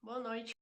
Boa noite.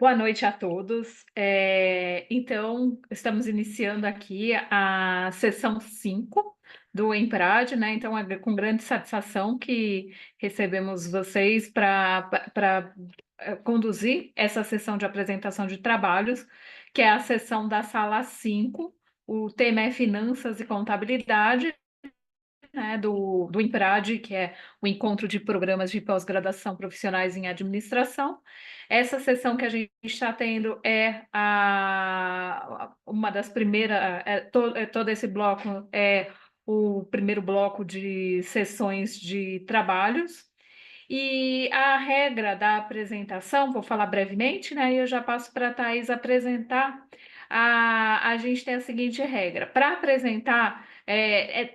Boa noite a todos. Então, estamos iniciando aqui a sessão 5 do Emprad, né? Então, é com grande satisfação que recebemos vocês para conduzir essa sessão de apresentação de trabalhos, que é a sessão da sala 5. O tema é Finanças e Contabilidade, né, do IMPRAD, que é o Encontro de Programas de Pós-Graduação Profissionais em Administração. Essa sessão que a gente está tendo é uma das primeiras, todo esse bloco é o primeiro bloco de sessões de trabalhos. E a regra da apresentação, vou falar brevemente, né? E eu já passo para a Thais apresentar. A gente tem a seguinte regra: para apresentar,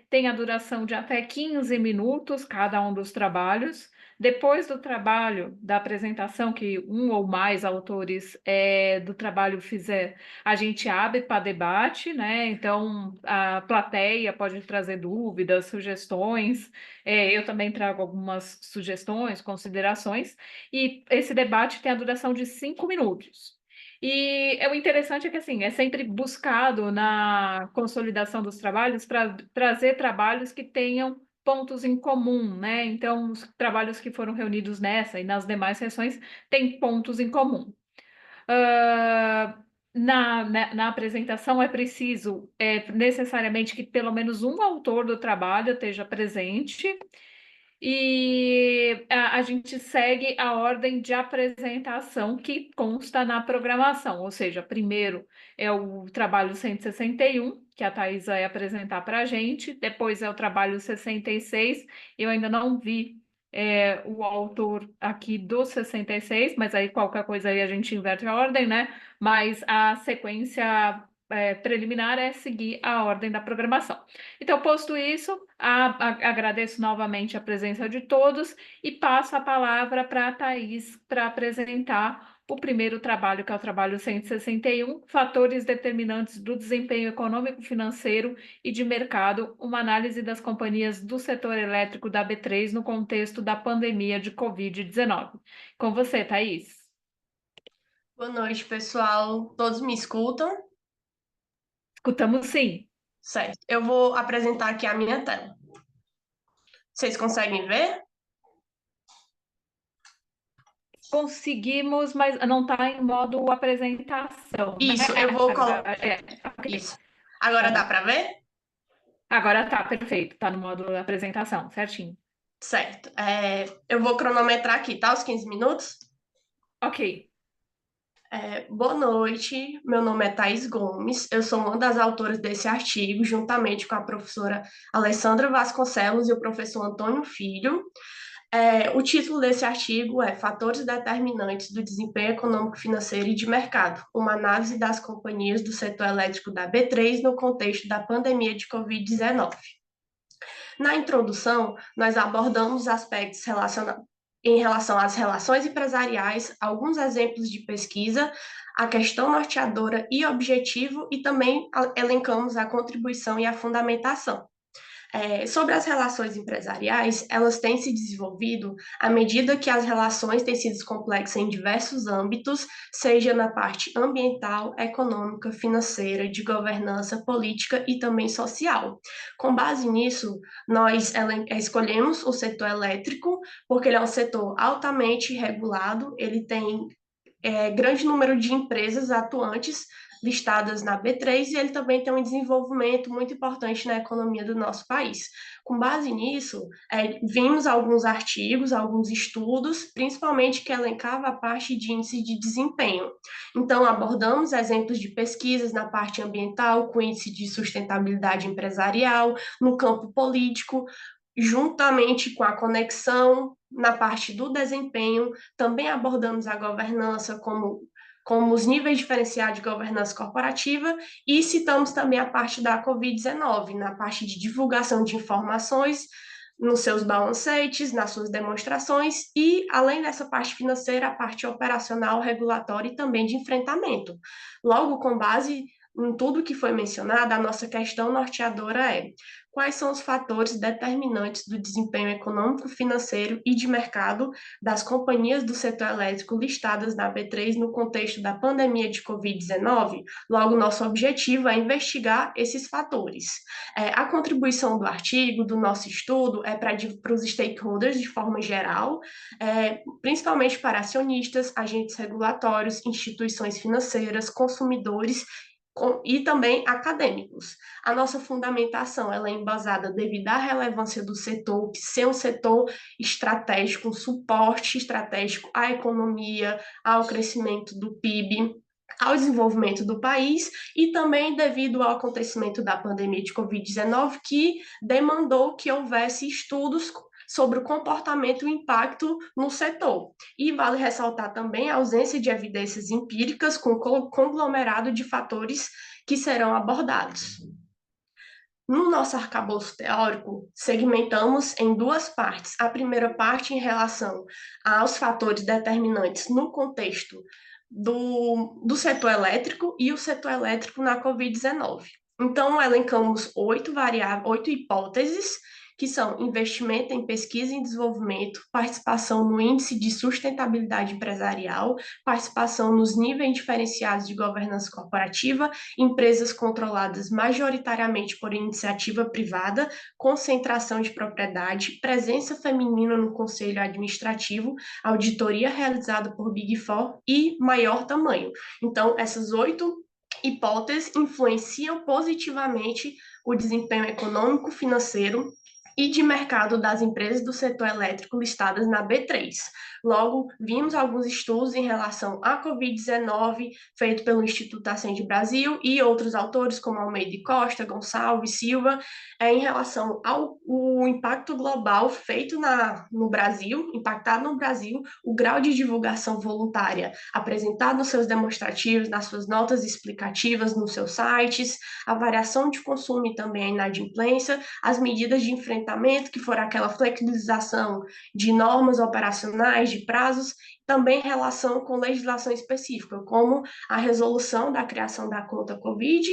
tem a duração de até 15 minutos cada um dos trabalhos. Depois do trabalho, da apresentação, que um ou mais autores do trabalho fizer, a gente abre para debate, né? Então, a plateia pode trazer dúvidas, sugestões. Eu também trago algumas sugestões, considerações, e esse debate tem a duração de 5 minutos. E o interessante é que assim, é sempre buscado na consolidação dos trabalhos para trazer trabalhos que tenham pontos em comum, né? Então, os trabalhos que foram reunidos nessa e nas demais sessões têm pontos em comum. Ah, na apresentação é preciso necessariamente que pelo menos um autor do trabalho esteja presente, e a gente segue a ordem de apresentação que consta na programação, ou seja, primeiro é o trabalho 161, que a Thais vai apresentar para a gente, depois é o trabalho 66, eu ainda não vi o autor aqui do 66, mas aí qualquer coisa aí a gente inverte a ordem, né? Mas a sequência preliminar é seguir a ordem da programação. Então, posto isso, agradeço novamente a presença de todos e passo a palavra para a Thais para apresentar o primeiro trabalho, que é o trabalho 161, Fatores Determinantes do Desempenho Econômico, Financeiro e de Mercado, uma análise das companhias do setor elétrico da B3 no contexto da pandemia de Covid-19. Com você, Thais. Boa noite, pessoal. Todos me escutam? Escutamos sim. Certo. Eu vou apresentar aqui a minha tela. Vocês conseguem ver? Conseguimos, mas não está em modo apresentação, né? Isso, eu vou Agora, colocar. ok. Isso. Agora dá Então, para ver? agora tá perfeito, tá no modo apresentação, certinho. Certo. Eu vou cronometrar aqui, tá? Os 15 minutos. Ok. Boa noite. Meu nome é Thaís Gomes. Eu sou uma das autoras desse artigo, juntamente com a professora Alessandra Vasconcelos e o professor Antônio Filho. O título desse artigo é Fatores Determinantes do Desempenho Econômico, Financeiro e de Mercado, uma análise das companhias do setor elétrico da B3 no contexto da pandemia de Covid-19. Na introdução, nós abordamos aspectos em relação às relações empresariais, alguns exemplos de pesquisa, a questão norteadora e objetivo, e também elencamos a contribuição e a fundamentação. Sobre as relações empresariais, elas têm se desenvolvido à medida que as relações têm sido complexas em diversos âmbitos, seja na parte ambiental, econômica, financeira, de governança, política e também social. Com base nisso, nós escolhemos o setor elétrico, porque ele é um setor altamente regulado, ele tem grande número de empresas atuantes listadas na B3 e ele também tem um desenvolvimento muito importante na economia do nosso país. Com base nisso, vimos alguns artigos, alguns estudos, principalmente que elencava a parte de índice de desempenho. Então, abordamos exemplos de pesquisas na parte ambiental, com índice de sustentabilidade empresarial, no campo político, juntamente com a conexão na parte do desempenho, também abordamos a governança como os níveis diferenciados de governança corporativa e citamos também a parte da Covid-19, na parte de divulgação de informações, nos seus balancetes, nas suas demonstrações e, além dessa parte financeira, a parte operacional, regulatória e também de enfrentamento. Logo, com base em tudo que foi mencionado, a nossa questão norteadora é quais são os fatores determinantes do desempenho econômico, financeiro e de mercado das companhias do setor elétrico listadas na B3 no contexto da pandemia de Covid-19. Logo, nosso objetivo é investigar esses fatores. A contribuição do artigo, do nosso estudo, é para os stakeholders de forma geral, principalmente para acionistas, agentes regulatórios, instituições financeiras, consumidores e também acadêmicos. A nossa fundamentação ela é embasada devido à relevância do setor, ser um setor estratégico, um suporte estratégico à economia, ao crescimento do PIB, ao desenvolvimento do país e também devido ao acontecimento da pandemia de Covid-19, que demandou que houvesse estudos sobre o comportamento e o impacto no setor. E vale ressaltar também a ausência de evidências empíricas com conglomerado de fatores que serão abordados. No nosso arcabouço teórico, segmentamos em duas partes. A primeira parte em relação aos fatores determinantes no contexto do setor elétrico e o setor elétrico na Covid-19. Então, elencamos 8 hipóteses, que são investimento em pesquisa e desenvolvimento, participação no índice de sustentabilidade empresarial, participação nos níveis diferenciados de governança corporativa, empresas controladas majoritariamente por iniciativa privada, concentração de propriedade, presença feminina no conselho administrativo, auditoria realizada por Big Four e maior tamanho. Então, essas 8 hipóteses influenciam positivamente o desempenho econômico, financeiro e de mercado das empresas do setor elétrico listadas na B3. Logo, vimos alguns estudos em relação à Covid-19, feito pelo Instituto Ascende Brasil e outros autores, como Almeida e Costa, Gonçalves, Silva, em relação ao impacto global feito no Brasil, impactado no Brasil, o grau de divulgação voluntária apresentado nos seus demonstrativos, nas suas notas explicativas, nos seus sites, a variação de consumo e também a inadimplência, as medidas de enfrentamento, que foram aquela flexibilização de normas operacionais, de prazos, também em relação com legislação específica, como a resolução da criação da conta Covid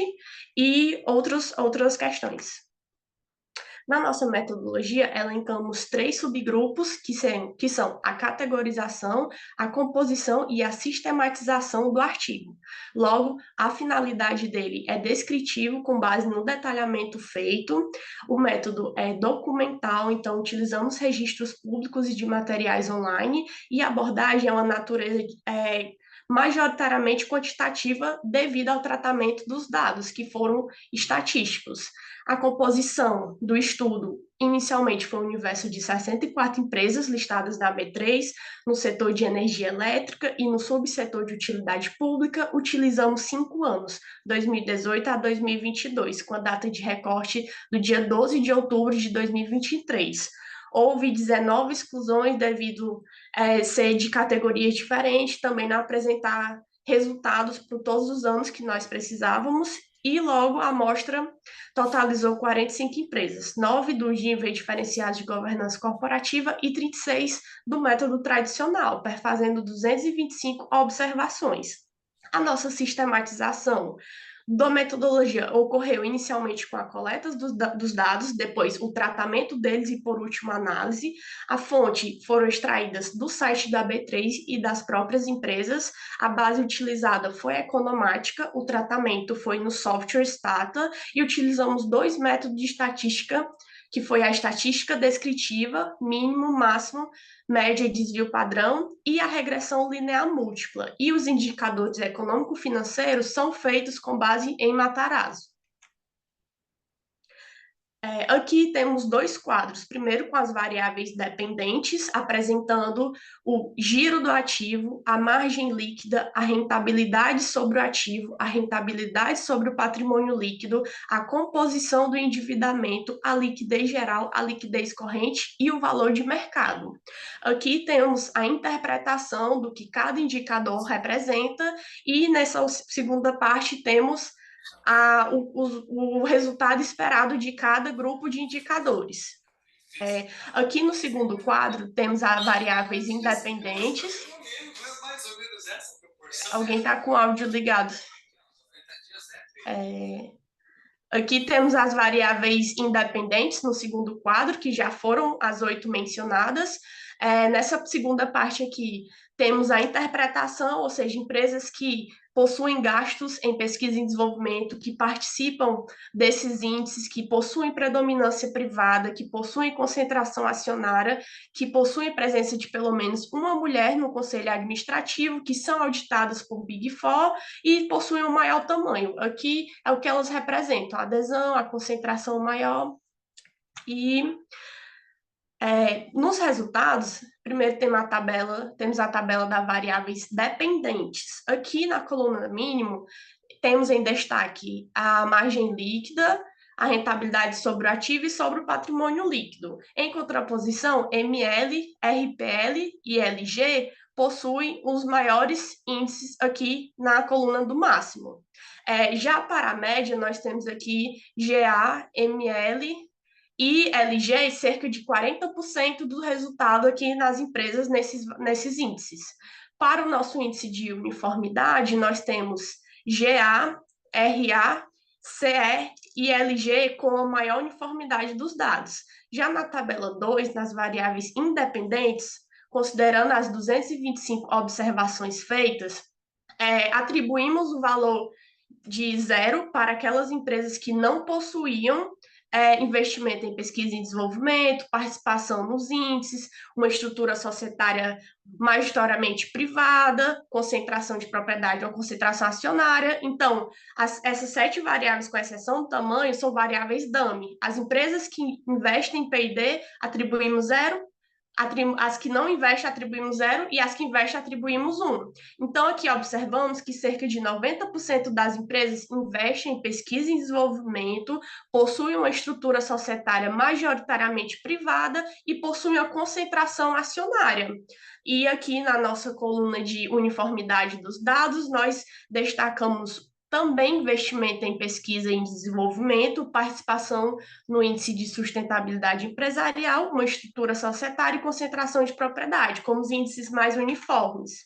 e outras questões. Na nossa metodologia, elencamos 3 subgrupos, que são a categorização, a composição e a sistematização do artigo. Logo, a finalidade dele é descritivo, com base no detalhamento feito. O método é documental, então utilizamos registros públicos e de materiais online, e a abordagem é uma natureza majoritariamente quantitativa devido ao tratamento dos dados, que foram estatísticos. A composição do estudo inicialmente foi um universo de 64 empresas listadas na B3, no setor de energia elétrica e no subsetor de utilidade pública. Utilizamos 5 anos, 2018 a 2022, com a data de recorte do dia 12 de outubro de 2023. Houve 19 exclusões devido ser de categorias diferentes, também não apresentar resultados por todos os anos que nós precisávamos, e logo a amostra totalizou 45 empresas, 9 dos níveis diferenciados de governança corporativa e 36 do método tradicional, perfazendo 225 observações. A nossa sistematização da metodologia ocorreu inicialmente com a coleta dos dados, depois o tratamento deles e, por último, a análise. A fonte foram extraídas do site da B3 e das próprias empresas. A base utilizada foi a economática, o tratamento foi no software Stata e utilizamos 2 métodos de estatística, que foi a estatística descritiva, mínimo, máximo, média e desvio padrão, e a regressão linear múltipla. E os indicadores econômico-financeiros são feitos com base em Matarazzo. Aqui temos 2 quadros. Primeiro, com as variáveis dependentes, apresentando o giro do ativo, a margem líquida, a rentabilidade sobre o ativo, a rentabilidade sobre o patrimônio líquido, a composição do endividamento, a liquidez geral, a liquidez corrente e o valor de mercado. Aqui temos a interpretação do que cada indicador representa, e nessa segunda parte temos o resultado esperado de cada grupo de indicadores. Aqui no segundo quadro, temos as variáveis independentes. Alguém está com o áudio ligado? Aqui temos as variáveis independentes no segundo quadro, que já foram as 8 mencionadas. Nessa segunda parte aqui, temos a interpretação, ou seja, empresas que possuem gastos em pesquisa e desenvolvimento, que participam desses índices, que possuem predominância privada, que possuem concentração acionária, que possuem presença de pelo menos uma mulher no conselho administrativo, que são auditadas por Big Four e possuem um maior tamanho. Aqui é o que elas representam: a adesão, a concentração maior. E nos resultados, primeiro temos a tabela das variáveis dependentes. Aqui na coluna mínimo, temos em destaque a margem líquida, a rentabilidade sobre o ativo e sobre o patrimônio líquido. Em contraposição, ML, RPL e LG possuem os maiores índices aqui na coluna do máximo. Já para a média, nós temos aqui GA, ML e LG cerca de 40% do resultado aqui nas empresas nesses índices. Para o nosso índice de uniformidade, nós temos GA, RA, CE e LG com a maior uniformidade dos dados. Já na tabela 2, nas variáveis independentes, considerando as 225 observações feitas, atribuímos o valor de zero para aquelas empresas que não possuíam investimento em pesquisa e desenvolvimento, participação nos índices, uma estrutura societária majoritariamente privada, concentração de propriedade ou concentração acionária. Então, essas 7 variáveis, com exceção do tamanho, são variáveis dummy. As empresas que investem em P&D atribuímos zero, as que não investem atribuímos zero e as que investem atribuímos um. Então, aqui observamos que cerca de 90% das empresas investem em pesquisa e desenvolvimento, possuem uma estrutura societária majoritariamente privada e possuem a concentração acionária. E aqui na nossa coluna de uniformidade dos dados, nós destacamos também investimento em pesquisa e desenvolvimento, participação no índice de sustentabilidade empresarial, uma estrutura societária e concentração de propriedade, como os índices mais uniformes.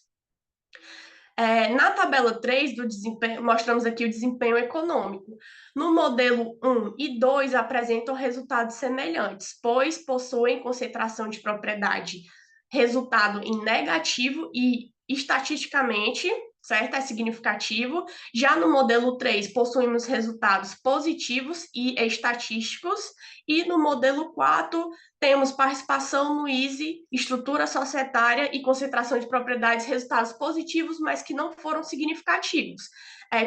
Na tabela 3 do desempenho, mostramos aqui o desempenho econômico. No modelo 1 e 2 apresentam resultados semelhantes, pois possuem concentração de propriedade, resultado em negativo e estatisticamente, certo? É significativo. Já no modelo 3, possuímos resultados positivos e estatísticos. E no modelo 4, temos participação no ISE, estrutura societária e concentração de propriedades, resultados positivos, mas que não foram significativos.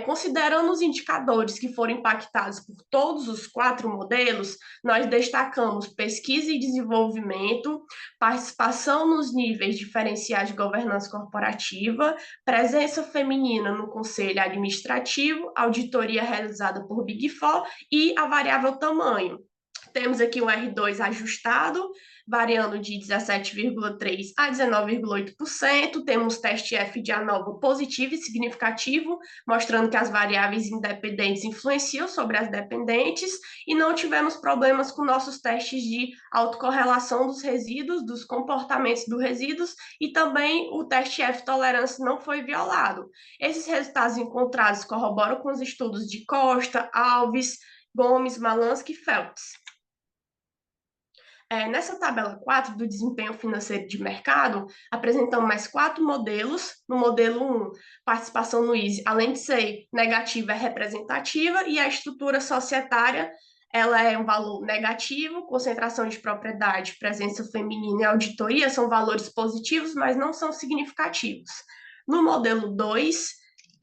Considerando os indicadores que foram impactados por todos os 4 modelos, nós destacamos pesquisa e desenvolvimento, participação nos níveis diferenciais de governança corporativa, presença feminina no conselho administrativo, auditoria realizada por Big Four e a variável tamanho. Temos aqui um R2 ajustado, variando de 17,3% a 19,8%. Temos teste F de ANOVA positivo e significativo, mostrando que as variáveis independentes influenciam sobre as dependentes, e não tivemos problemas com nossos testes de autocorrelação dos resíduos, dos comportamentos dos resíduos, e também o teste F tolerância não foi violado. Esses resultados encontrados corroboram com os estudos de Costa, Alves, Gomes, Malansky e Phelps. Nessa tabela 4 do desempenho financeiro de mercado, apresentamos mais 4 modelos. No modelo 1, participação no ISE, além de ser negativa, é representativa, e a estrutura societária, ela é um valor negativo, concentração de propriedade, presença feminina e auditoria são valores positivos, mas não são significativos. No modelo 2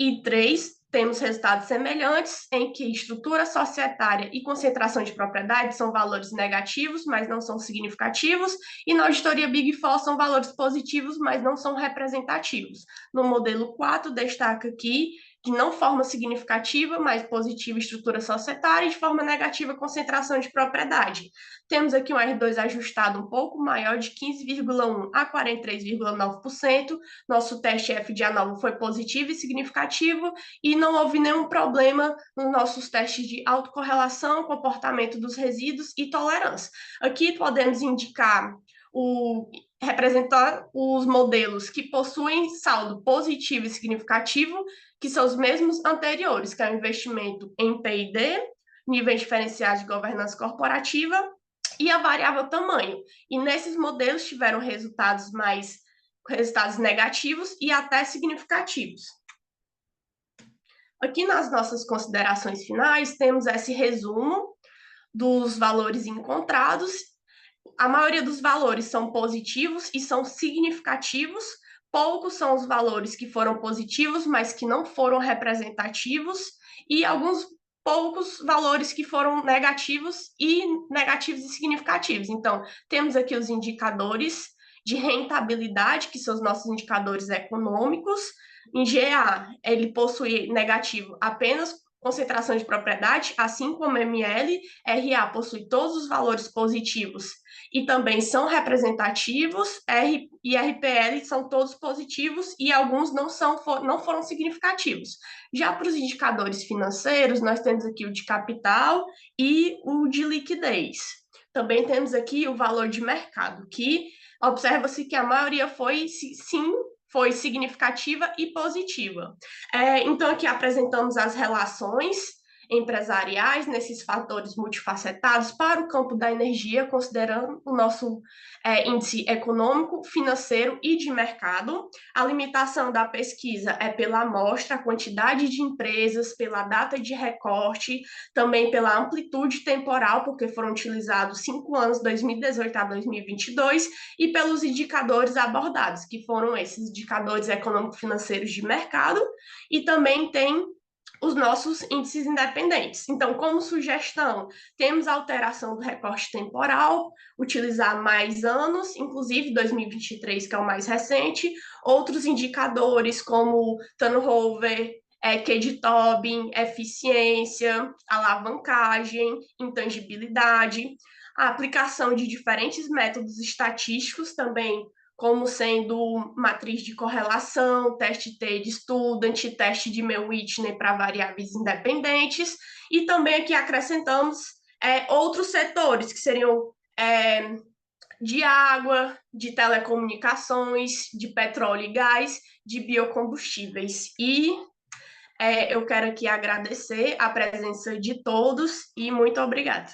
e 3, temos resultados semelhantes, em que estrutura societária e concentração de propriedade são valores negativos, mas não são significativos, e na auditoria Big Four são valores positivos, mas não são representativos. No modelo 4, destaca aqui de não forma significativa, mas positiva estrutura societária, e de forma negativa concentração de propriedade. Temos aqui um R2 ajustado um pouco maior, de 15,1% a 43,9%. Nosso teste F de ANOVA foi positivo e significativo, e não houve nenhum problema nos nossos testes de autocorrelação, comportamento dos resíduos e tolerância. Aqui podemos indicar representar os modelos que possuem saldo positivo e significativo, que são os mesmos anteriores, que é o investimento em P&D, níveis diferenciados de governança corporativa e a variável tamanho. E nesses modelos tiveram resultados negativos e até significativos. Aqui nas nossas considerações finais, temos esse resumo dos valores encontrados. A maioria dos valores são positivos e são significativos. Poucos são os valores que foram positivos, mas que não foram representativos, e alguns poucos valores que foram negativos e significativos. Então, temos aqui os indicadores de rentabilidade, que são os nossos indicadores econômicos. Em GA, ele possui negativo apenas concentração de propriedade, assim como ML. RA possui todos os valores positivos e também são representativos. R e RPL são todos positivos e alguns não foram significativos. Já para os indicadores financeiros, nós temos aqui o de capital e o de liquidez. Também temos aqui o valor de mercado, que observa-se que a maioria foi significativa e positiva. Então, aqui apresentamos as relações empresariais nesses fatores multifacetados para o campo da energia, considerando o nosso índice econômico, financeiro e de mercado. A limitação da pesquisa é pela amostra, a quantidade de empresas, pela data de recorte, também pela amplitude temporal, porque foram utilizados 5 anos, 2018 a 2022, e pelos indicadores abordados, que foram esses indicadores econômico-financeiros de mercado, e também tem os nossos índices independentes. Então, como sugestão, temos a alteração do recorte temporal, utilizar mais anos, inclusive 2023, que é o mais recente, outros indicadores como turnover, Q de Tobin, eficiência, alavancagem, intangibilidade, a aplicação de diferentes métodos estatísticos também, como sendo matriz de correlação, teste T de Student, teste de Mew-Whitney para variáveis independentes, e também aqui acrescentamos outros setores, que seriam de água, de telecomunicações, de petróleo e gás, de biocombustíveis. E eu quero aqui agradecer a presença de todos e muito obrigada.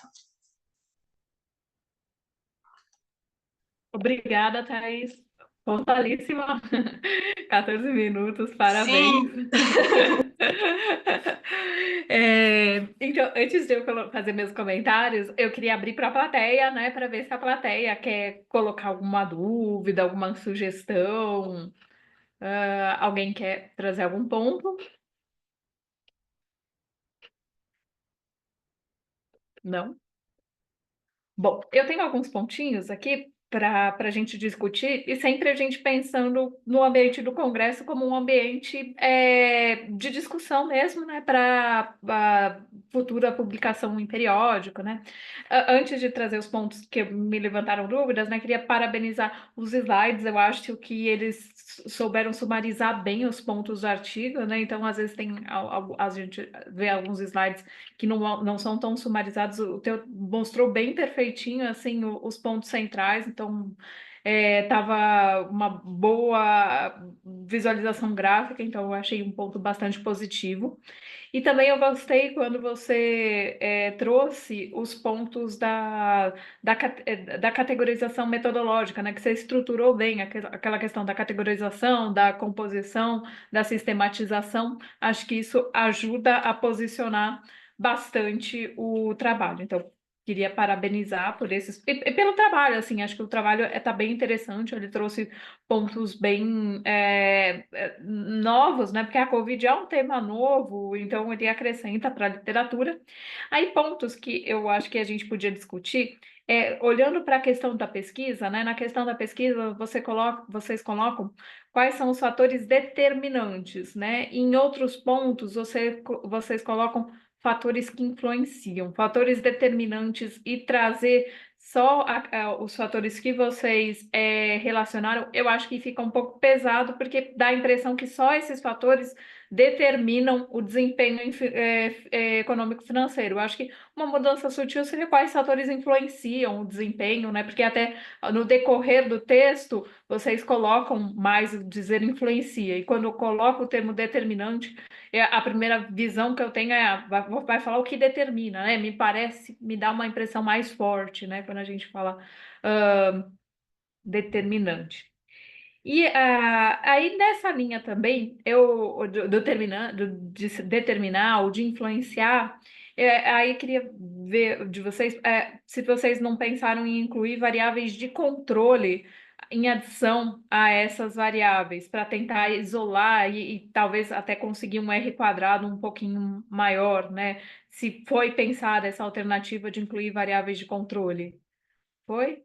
Obrigada, Thaís. Pontualíssima. 14 minutos, parabéns. Sim. Então, antes de eu fazer meus comentários, eu queria abrir para a plateia, né, para ver se a plateia quer colocar alguma dúvida, alguma sugestão. Alguém quer trazer algum ponto? Não? Bom, eu tenho alguns pontinhos aqui para a gente discutir, e sempre a gente pensando no ambiente do Congresso como um ambiente de discussão mesmo, né, para a futura publicação em periódico, né? Antes de trazer os pontos que me levantaram dúvidas, né, queria parabenizar os slides. Eu acho que eles souberam sumarizar bem os pontos do artigo, né? Então, às vezes a gente vê alguns slides que não são tão sumarizados. O teu mostrou bem perfeitinho, assim, os pontos centrais, então tava uma boa visualização gráfica, então eu achei um ponto bastante positivo. E também eu gostei quando você trouxe os pontos da categorização metodológica, né? Que você estruturou bem aquela questão da categorização, da composição, da sistematização. Acho que isso ajuda a posicionar bastante o trabalho. Então, queria parabenizar por esses e pelo trabalho, assim. Acho que o trabalho tá bem interessante. Ele trouxe pontos bem novos, né? Porque a Covid é um tema novo, então ele acrescenta para a literatura. Aí, pontos que eu acho que a gente podia discutir. Olhando para a questão da pesquisa, né? Na questão da pesquisa, vocês colocam quais são os fatores determinantes, né? Em outros pontos, vocês colocam fatores que influenciam, fatores determinantes, e trazer só os fatores que vocês relacionaram. Eu acho que fica um pouco pesado, porque dá a impressão que só esses fatores determinam o desempenho econômico financeiro. Eu acho que uma mudança sutil seria quais fatores influenciam o desempenho, né? Porque até no decorrer do texto vocês colocam mais o dizer influencia, e quando eu coloco o termo determinante, a primeira visão que eu tenho é vai falar o que determina, né? Me parece, me dá uma impressão mais forte, né? Quando a gente fala determinante. E aí nessa linha também, de se determinar ou de influenciar, aí queria ver de vocês se vocês não pensaram em incluir variáveis de controle em adição a essas variáveis, para tentar isolar e talvez até conseguir um R quadrado um pouquinho maior, né? Se foi pensada essa alternativa de incluir variáveis de controle. Foi?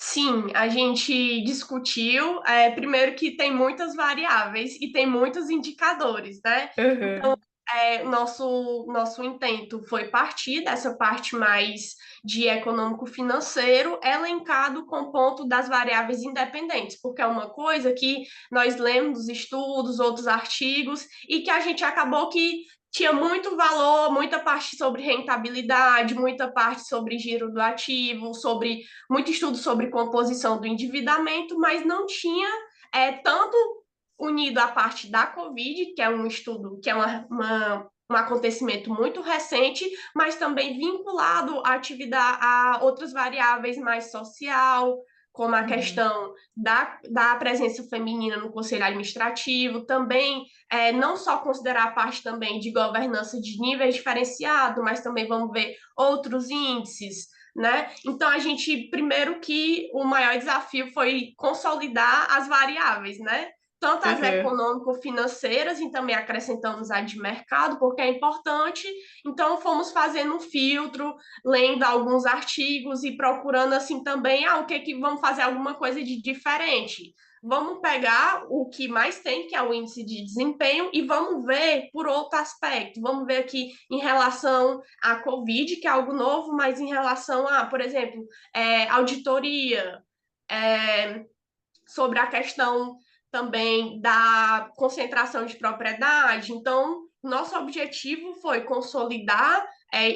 Sim, a gente discutiu, primeiro que tem muitas variáveis e tem muitos indicadores, né? Então, Uhum, nosso intento foi partir dessa parte mais de econômico-financeiro, elencado com o ponto das variáveis independentes, porque é uma coisa que nós lemos dos estudos, outros artigos, e que a gente acabou que tinha muito valor, muita parte sobre rentabilidade, muita parte sobre giro do ativo, sobre muito estudo sobre composição do endividamento, mas não tinha tanto unido à parte da Covid, que é um estudo, que é um acontecimento muito recente, mas também vinculado à atividade, a outras variáveis mais social, como a uhum, questão da presença feminina no conselho administrativo, também não só considerar a parte também de governança de níveis diferenciado, mas também vamos ver outros índices, né? Então a gente primeiro que o maior desafio foi consolidar as variáveis, né? Tanto as uhum. econômico-financeiras e também acrescentamos a de mercado, porque é importante. Então fomos fazendo um filtro, lendo alguns artigos e procurando assim também, o que que vamos fazer alguma coisa de diferente. Vamos pegar o que mais tem, que é o índice de desempenho, e vamos ver por outro aspecto. Vamos ver aqui em relação à Covid, que é algo novo, mas em relação a, por exemplo, auditoria, é, sobre a questão também da concentração de propriedade. Então, nosso objetivo foi consolidar,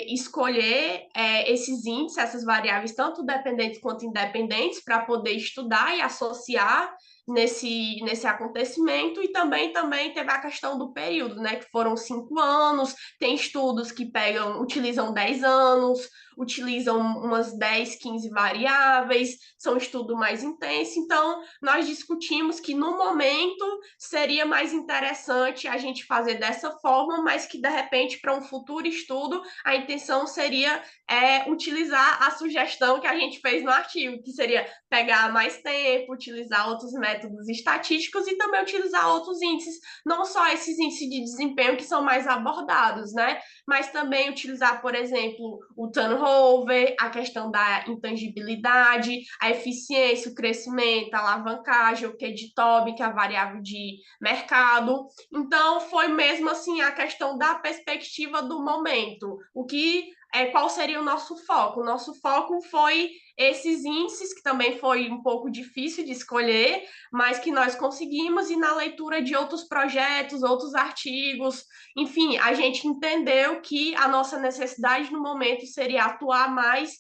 escolher esses índices, essas variáveis, tanto dependentes quanto independentes, para poder estudar e associar nesse acontecimento, e também teve a questão do período, né? Que foram 5 anos, tem estudos que utilizam 10 anos, utilizam umas 10, 15 variáveis, são estudo mais intenso, então nós discutimos que no momento seria mais interessante a gente fazer dessa forma, mas que de repente para um futuro estudo a intenção seria utilizar a sugestão que a gente fez no artigo, que seria pegar mais tempo, utilizar outros métodos estatísticos e também utilizar outros índices, não só esses índices de desempenho que são mais abordados, né? Mas também utilizar, por exemplo, o turnover, a questão da intangibilidade, a eficiência, o crescimento, a alavancagem, o Q de Tobin, que é a variável de mercado. Então, foi mesmo assim a questão da perspectiva do momento. Qual seria o nosso foco? O nosso foco foi esses índices, que também foi um pouco difícil de escolher, mas que nós conseguimos, e na leitura de outros projetos, outros artigos, enfim, a gente entendeu que a nossa necessidade no momento seria atuar mais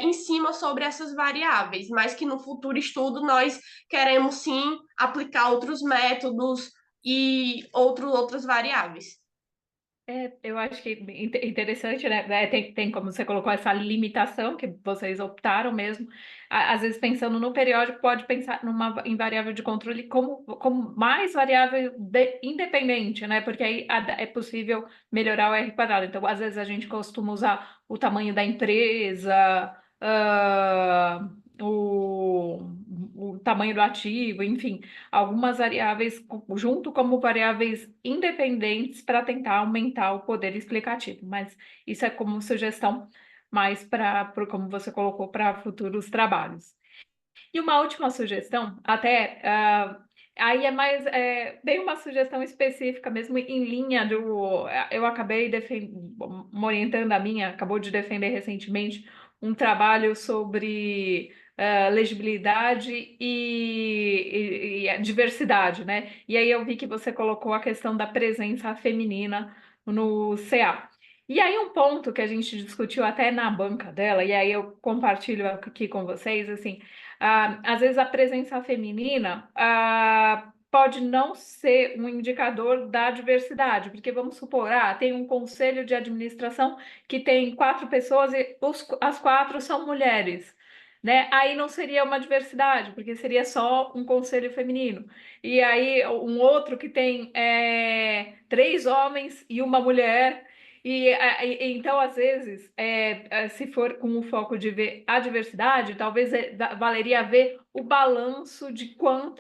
em cima sobre essas variáveis, mas que no futuro estudo nós queremos sim aplicar outros métodos e outras variáveis. Eu acho que interessante, né? Tem como você colocou essa limitação que vocês optaram mesmo. Às vezes, pensando no periódico, pode pensar em variável de controle como mais variável independente, né? Porque aí é possível melhorar o R quadrado. Então, às vezes, a gente costuma usar o tamanho da empresa, ah, o tamanho do ativo, enfim, algumas variáveis junto como variáveis independentes para tentar aumentar o poder explicativo, mas isso é como sugestão mais como você colocou, para futuros trabalhos. E uma última sugestão, até aí é mais bem uma sugestão específica mesmo em linha do. Eu acabei orientando a minha, acabou de defender recentemente um trabalho sobre legibilidade e a diversidade, né? E aí eu vi que você colocou a questão da presença feminina no CA. E aí um ponto que a gente discutiu até na banca dela, e aí eu compartilho aqui com vocês, assim, às vezes a presença feminina pode não ser um indicador da diversidade, porque vamos supor, tem um conselho de administração que tem 4 pessoas e as 4 são mulheres. Né? Aí não seria uma diversidade, porque seria só um conselho feminino. E aí um outro que tem 3 homens e uma mulher. Então, às vezes, se for com o foco de ver a diversidade, talvez valeria ver o balanço de qual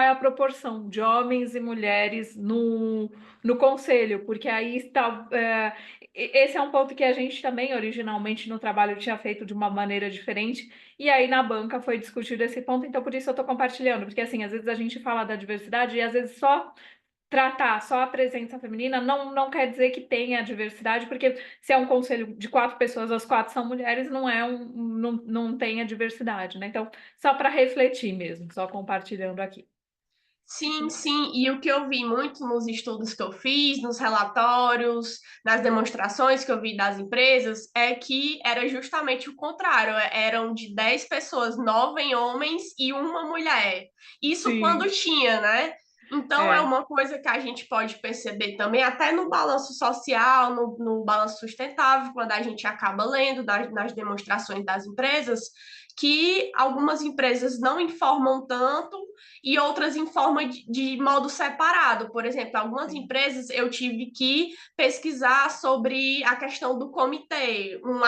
é a proporção de homens e mulheres no conselho, porque aí está. Esse é um ponto que a gente também, originalmente, no trabalho tinha feito de uma maneira diferente, e aí na banca foi discutido esse ponto, então por isso eu estou compartilhando, porque assim, às vezes a gente fala da diversidade e às vezes só tratar só a presença feminina não quer dizer que tenha diversidade, porque se é um conselho de 4 pessoas, as 4 são mulheres, não tem a diversidade, né? Então, só para refletir mesmo, só compartilhando aqui. Sim, sim, e o que eu vi muito nos estudos que eu fiz, nos relatórios, nas demonstrações que eu vi das empresas, é que era justamente o contrário, eram de 10 pessoas, 9 homens e uma mulher. Isso quando Sim, tinha, né? Então é é, uma coisa que a gente pode perceber também, até no balanço social, no balanço sustentável, quando a gente acaba lendo nas demonstrações das empresas, que algumas empresas não informam tanto e outras informam de modo separado. Por exemplo, algumas sim. empresas eu tive que pesquisar sobre a questão do comitê, um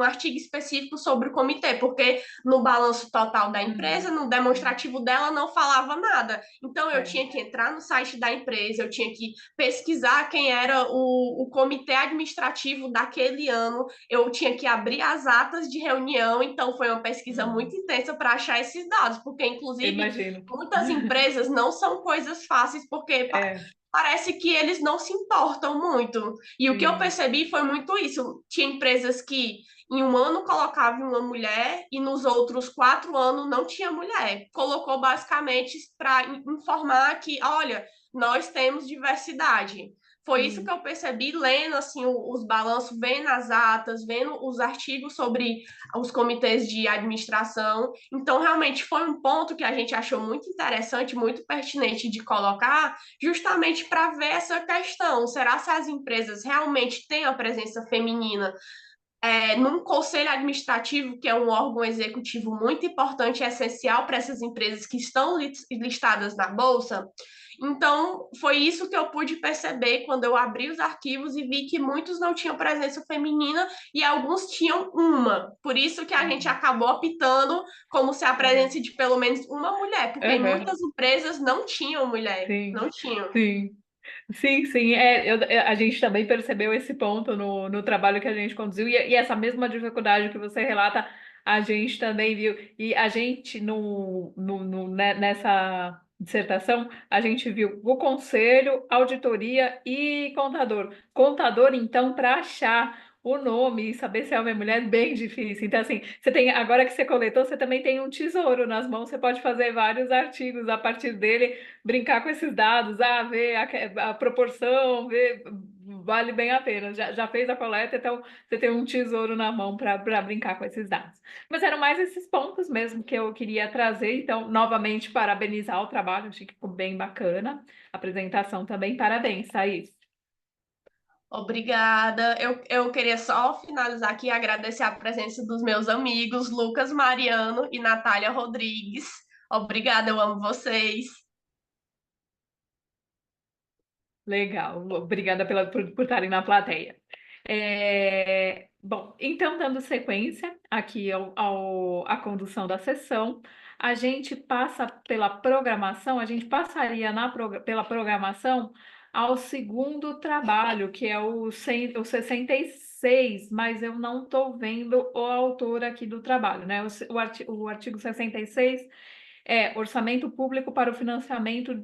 artigo específico sobre o comitê, porque no balanço total da empresa, no Sim, demonstrativo dela, não falava nada. Então, eu é, tinha que entrar no site da empresa, eu tinha que pesquisar quem era o comitê administrativo daquele ano, eu tinha que abrir as atas de reunião, então foi uma pesquisa muito uhum, intensa para achar esses dados, porque, inclusive, imagino. muitas empresas não são coisas fáceis, porque É, parece que eles não se importam muito. E o que eu sim. percebi foi muito isso. Tinha empresas que em um ano colocava uma mulher e nos outros 4 anos não tinha mulher. Colocou basicamente para informar que, olha, nós temos diversidade. Foi isso que Sim. eu percebi lendo assim os balanços, vendo as atas, vendo os artigos sobre os comitês de administração. Então, realmente foi um ponto que a gente achou muito interessante, muito pertinente de colocar, justamente para ver essa questão. Será se as empresas realmente têm a presença feminina num conselho administrativo, que é um órgão executivo muito importante e essencial para essas empresas que estão listadas na Bolsa? Então, foi isso que eu pude perceber quando eu abri os arquivos e vi que muitos não tinham presença feminina e alguns tinham uma. Por isso que a gente Uhum, acabou optando como se a uhum, presença de pelo menos uma mulher, porque em uhum, muitas empresas não tinham mulher, sim, não tinham. sim. Sim, sim, a gente também percebeu esse ponto no trabalho que a gente conduziu, e essa mesma dificuldade que você relata, a gente também viu. E a gente, nessa dissertação, a gente viu o conselho, auditoria e contador. Contador, então, para achar o nome e saber se é homem ou mulher é bem difícil. Então, assim, você tem, agora que você coletou, você também tem um tesouro nas mãos, você pode fazer vários artigos a partir dele, brincar com esses dados, ver a proporção, ver, vale bem a pena. Já fez a coleta, então você tem um tesouro na mão para brincar com esses dados. Mas eram mais esses pontos mesmo que eu queria trazer. Então, novamente, parabenizar o trabalho, achei que ficou bem bacana. A apresentação também, parabéns, Thaís. Obrigada. Eu queria só finalizar aqui e agradecer a presença dos meus amigos Lucas Mariano e Natália Rodrigues. Obrigada, eu amo vocês. Legal, obrigada por estarem na plateia. Bom, então, dando sequência aqui à condução da sessão, a gente passa pela programação, a gente passaria pela programação ao segundo trabalho, que é o 66, mas eu não estou vendo o autor aqui do trabalho, né? O artigo 66 é orçamento público para o financiamento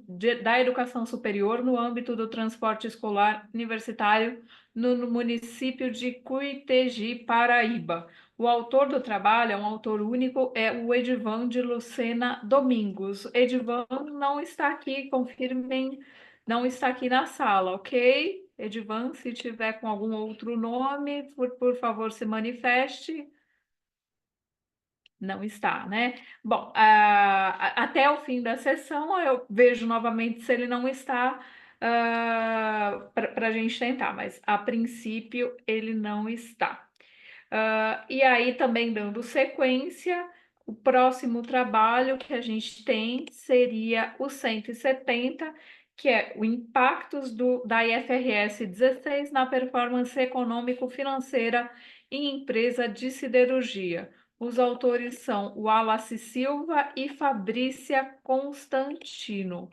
da educação superior no âmbito do transporte escolar universitário no município de Cuitegi, Paraíba. O autor do trabalho é um autor único, é o Edivan de Lucena Domingos. Edivan não está aqui, confirmem, não está aqui na sala, ok? Edivan, se tiver com algum outro nome, por favor, se manifeste. Não está, né? Bom, até o fim da sessão eu vejo novamente se ele não está, para a gente tentar, mas a princípio ele não está. E aí, também dando sequência, o próximo trabalho que a gente tem seria o 170, que é o impactos da IFRS 16 na performance econômico-financeira em empresa de siderurgia. Os autores são Wallace Silva e Fabrícia Constantino.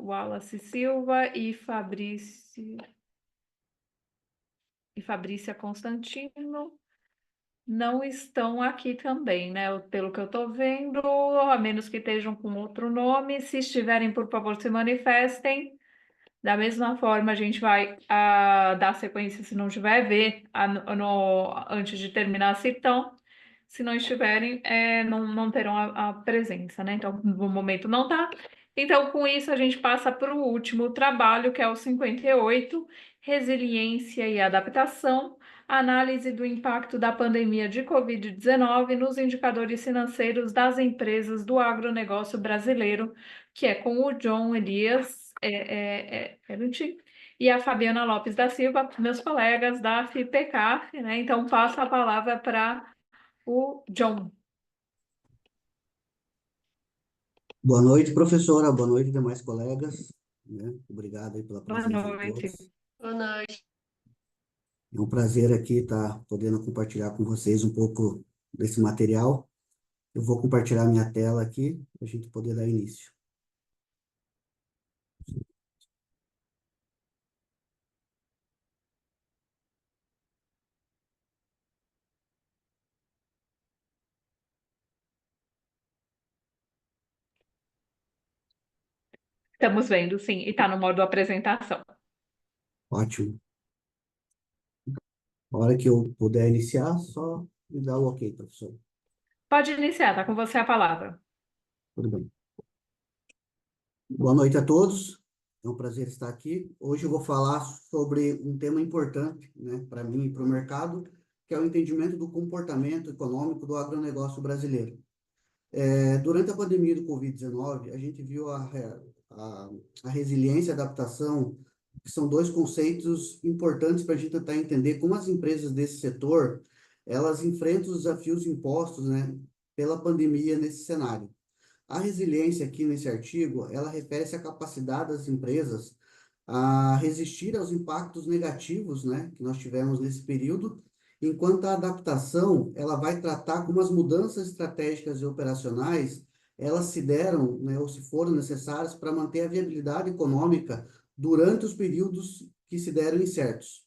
Wallace Silva e Fabrícia Constantino não estão aqui também, né? Pelo que eu estou vendo, a menos que estejam com outro nome. Se estiverem, por favor, se manifestem. Da mesma forma, a gente vai dar sequência se não tiver, ver antes de terminar a citão. Se não estiverem, não terão a presença, né? Então, no momento não está. Então, com isso, a gente passa para o último trabalho, que é o 58, Resiliência e Adaptação, análise do impacto da pandemia de Covid-19 nos indicadores financeiros das empresas do agronegócio brasileiro, que é com o John Elias Eruti e a Fabiana Lopes da Silva, meus colegas da FIPECAF, né? Então, passo a palavra para o John. Boa noite, professora. Boa noite, demais colegas. Né? Obrigado aí pela Boa presença de noite. todos. Boa noite. É um prazer aqui estar podendo compartilhar com vocês um pouco desse material. Eu vou compartilhar minha tela aqui para a gente poder dar início. Estamos vendo, sim, e está no modo apresentação. Ótimo. A hora que eu puder iniciar, só me dá o ok, professor. Pode iniciar, está com você a palavra. Tudo bem. Boa noite a todos. É um prazer estar aqui. Hoje eu vou falar sobre um tema importante, né, para mim e para o mercado, que é o entendimento do comportamento econômico do agronegócio brasileiro. Durante a pandemia do Covid-19, a gente viu a resiliência e a adaptação, que são dois conceitos importantes para a gente tentar entender como as empresas desse setor, elas enfrentam os desafios impostos, né, pela pandemia nesse cenário. A resiliência aqui nesse artigo, ela refere-se à capacidade das empresas a resistir aos impactos negativos, né, que nós tivemos nesse período, enquanto a adaptação, ela vai tratar como as mudanças estratégicas e operacionais, elas se deram, né, ou se foram necessárias para manter a viabilidade econômica durante os períodos que se deram incertos.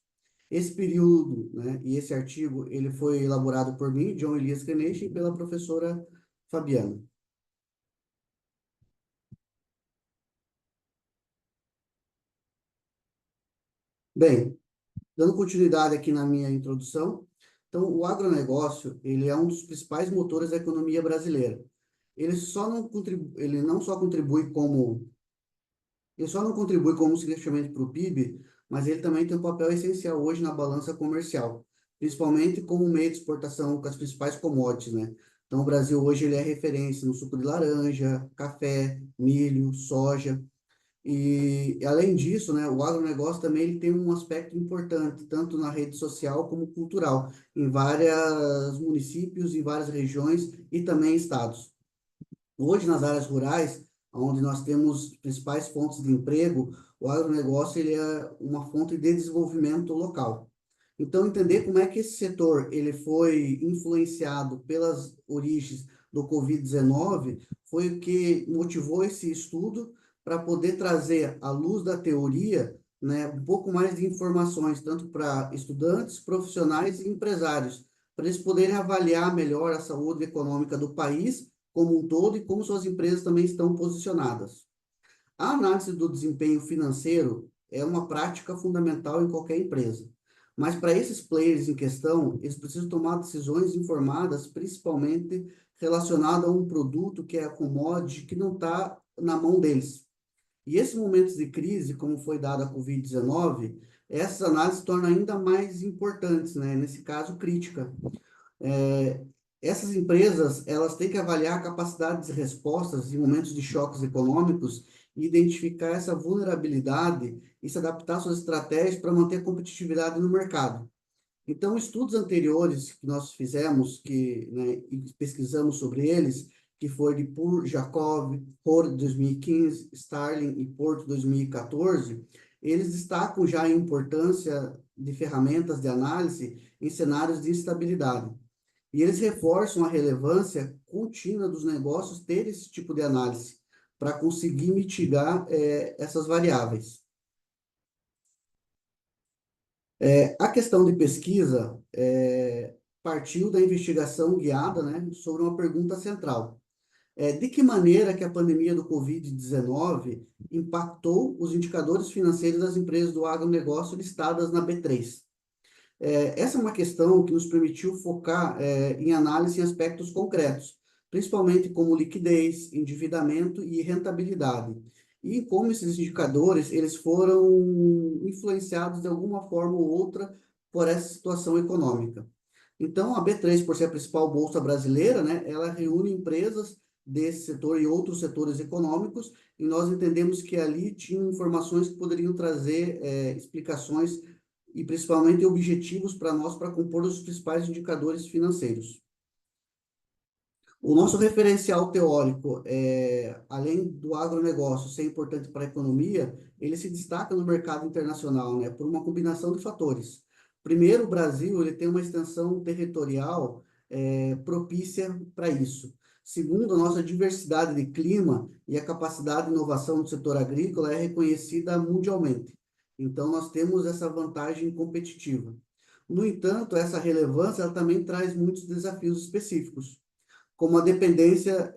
Esse período, né, e esse artigo, ele foi elaborado por mim, John Elias Ganesh, e pela professora Fabiana. Bem, dando continuidade aqui na minha introdução, então, o agronegócio, ele é um dos principais motores da economia brasileira. Ele só não contribui como significativamente para o PIB, mas ele também tem um papel essencial hoje na balança comercial, principalmente como meio de exportação com as principais commodities, né? Então, o Brasil hoje ele é referência no suco de laranja, café, milho, soja. E, além disso, né, o agronegócio também ele tem um aspecto importante, tanto na rede social como cultural, em vários municípios, em várias regiões e também estados. Hoje, nas áreas rurais, onde nós temos principais fontes de emprego, o agronegócio ele é uma fonte de desenvolvimento local. Então, entender como é que esse setor ele foi influenciado pelas origens do Covid-19 foi o que motivou esse estudo para poder trazer à luz da teoria, né, um pouco mais de informações, tanto para estudantes, profissionais e empresários, para eles poderem avaliar melhor a saúde econômica do país como um todo e como suas empresas também estão posicionadas. A análise do desempenho financeiro é uma prática fundamental em qualquer empresa. Mas para esses players em questão, eles precisam tomar decisões informadas, principalmente relacionadas a um produto que é a commodity, que não está na mão deles. E esses momentos de crise, como foi dada a Covid-19, essas análises se tornam ainda mais importantes, né? Nesse caso, crítica. É, essas empresas, elas têm que avaliar a capacidade de respostas em momentos de choques econômicos e identificar essa vulnerabilidade e se adaptar às suas estratégias para manter a competitividade no mercado. Então, estudos anteriores que nós fizemos, né, e pesquisamos sobre eles, que foi de Pur, Jacob, Ford 2015, Starling e Porto 2014, eles destacam já a importância de ferramentas de análise em cenários de instabilidade. E eles reforçam a relevância contínua dos negócios ter esse tipo de análise para conseguir mitigar essas variáveis. A questão de pesquisa partiu da investigação guiada, né, sobre uma pergunta central. De que maneira que a pandemia do Covid-19 impactou os indicadores financeiros das empresas do agronegócio listadas na B3? Essa é uma questão que nos permitiu focar em análise em aspectos concretos, principalmente como liquidez, endividamento e rentabilidade, e como esses indicadores eles foram influenciados de alguma forma ou outra por essa situação econômica. Então, a B3, por ser a principal bolsa brasileira, né, ela reúne empresas desse setor e outros setores econômicos, e nós entendemos que ali tinham informações que poderiam trazer explicações e principalmente objetivos para nós para compor os principais indicadores financeiros. O nosso referencial teórico, além do agronegócio ser importante para a economia, ele se destaca no mercado internacional, né, por uma combinação de fatores. Primeiro, o Brasil ele tem uma extensão territorial propícia para isso. Segundo, a nossa diversidade de clima e a capacidade de inovação do setor agrícola é reconhecida mundialmente. Então, nós temos essa vantagem competitiva. No entanto, essa relevância ela também traz muitos desafios específicos, como a dependência